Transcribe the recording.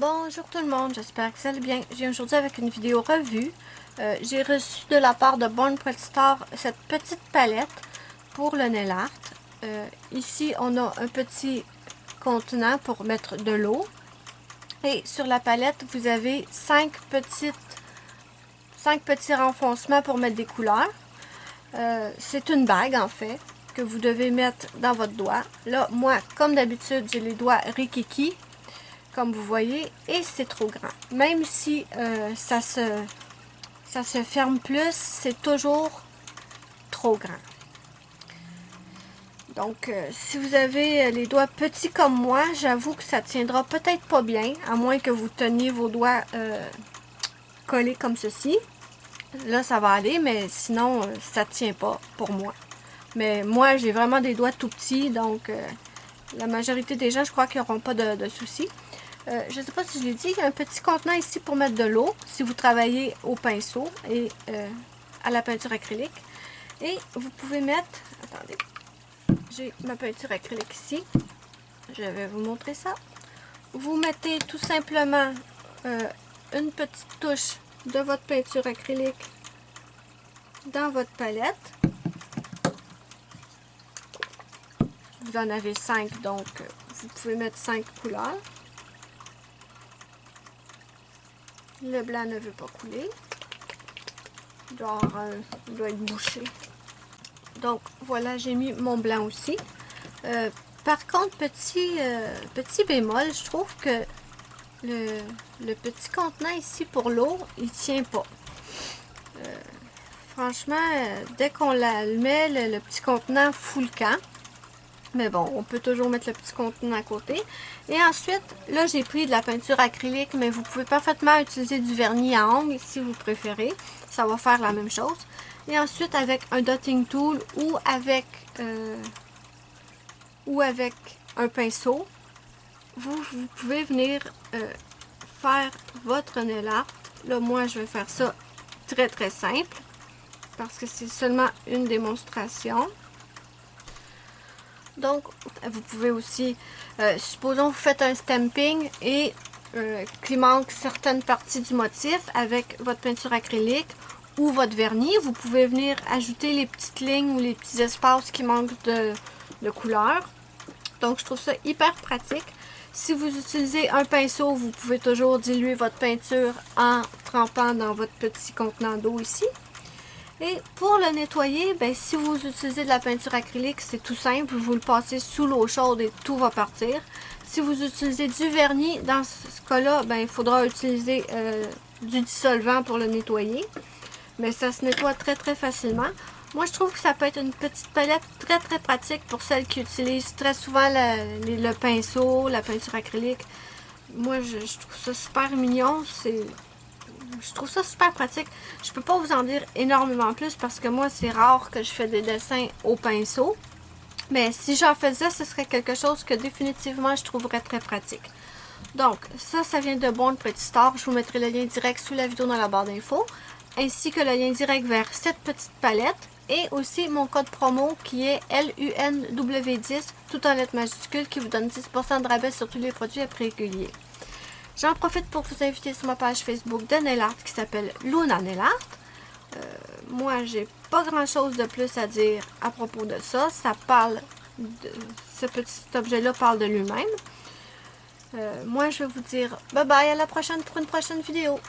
Bonjour tout le monde, j'espère que vous allez bien. J'ai aujourd'hui avec une vidéo revue. J'ai reçu de la part de Born Pretty Star cette petite palette pour le nail art. Ici, on a un petit contenant pour mettre de l'eau. Et sur la palette, vous avez 5 petits renfoncements pour mettre des couleurs. C'est une bague en fait que vous devez mettre dans votre doigt. Là, moi, comme d'habitude, j'ai les doigts rikiki, comme vous voyez, et c'est trop grand. Même si ça se ferme plus, c'est toujours trop grand. Donc, si vous avez les doigts petits comme moi, j'avoue que ça tiendra peut-être pas bien, à moins que vous teniez vos doigts collés comme ceci. Là, ça va aller, mais sinon, ça tient pas pour moi. Mais moi, j'ai vraiment des doigts tout petits, donc la majorité des gens, je crois qu'ils n'auront pas de soucis. Je ne sais pas si je l'ai dit, il y a un petit contenant ici pour mettre de l'eau, si vous travaillez au pinceau et à la peinture acrylique. Et vous pouvez mettre, attendez, j'ai ma peinture acrylique ici, je vais vous montrer ça. Vous mettez tout simplement une petite touche de votre peinture acrylique dans votre palette. Vous en avez 5, donc vous pouvez mettre 5 couleurs. Le blanc ne veut pas couler. Il doit être bouché. Donc voilà, j'ai mis mon blanc aussi. Par contre, petit bémol, je trouve que le petit contenant ici pour l'eau, il tient pas. Franchement, dès qu'on la met, le petit contenant fout le camp. Mais bon, on peut toujours mettre le petit contenant à côté. Et ensuite, là, j'ai pris de la peinture acrylique, mais vous pouvez parfaitement utiliser du vernis à ongles si vous préférez. Ça va faire la même chose. Et ensuite, avec un dotting tool ou avec un pinceau, vous pouvez venir faire votre nail art. Là, moi, je vais faire ça très simple parce que c'est seulement une démonstration. Donc, vous pouvez aussi, supposons vous faites un stamping et qu'il manque certaines parties du motif avec votre peinture acrylique ou votre vernis, vous pouvez venir ajouter les petites lignes ou les petits espaces qui manquent de couleur. Donc, je trouve ça hyper pratique. Si vous utilisez un pinceau, vous pouvez toujours diluer votre peinture en trempant dans votre petit contenant d'eau ici. Et pour le nettoyer, ben, si vous utilisez de la peinture acrylique, c'est tout simple. Vous le passez sous l'eau chaude et tout va partir. Si vous utilisez du vernis, dans ce cas-là, ben, il faudra utiliser du dissolvant pour le nettoyer. Mais ça se nettoie très facilement. Moi, je trouve que ça peut être une petite palette très pratique pour celles qui utilisent très souvent le pinceau, la peinture acrylique. Moi, je trouve ça super mignon. Je trouve ça super pratique. Je peux pas vous en dire énormément plus parce que moi, c'est rare que je fais des dessins au pinceau. Mais si j'en faisais, ce serait quelque chose que définitivement je trouverais très pratique. Donc, ça vient de Born Pretty Star. Je vous mettrai le lien direct sous la vidéo dans la barre d'infos. Ainsi que le lien direct vers cette petite palette. Et aussi mon code promo qui est LUNW10, tout en lettres majuscules, qui vous donne 10% de rabais sur tous les produits à prix régulier. J'en profite pour vous inviter sur ma page Facebook de Nail Art qui s'appelle Luna Nail Art. Moi, j'ai pas grand chose de plus à dire à propos de ça. Ce petit objet-là parle de lui-même. Moi, je vais vous dire bye bye, à la prochaine pour une prochaine vidéo.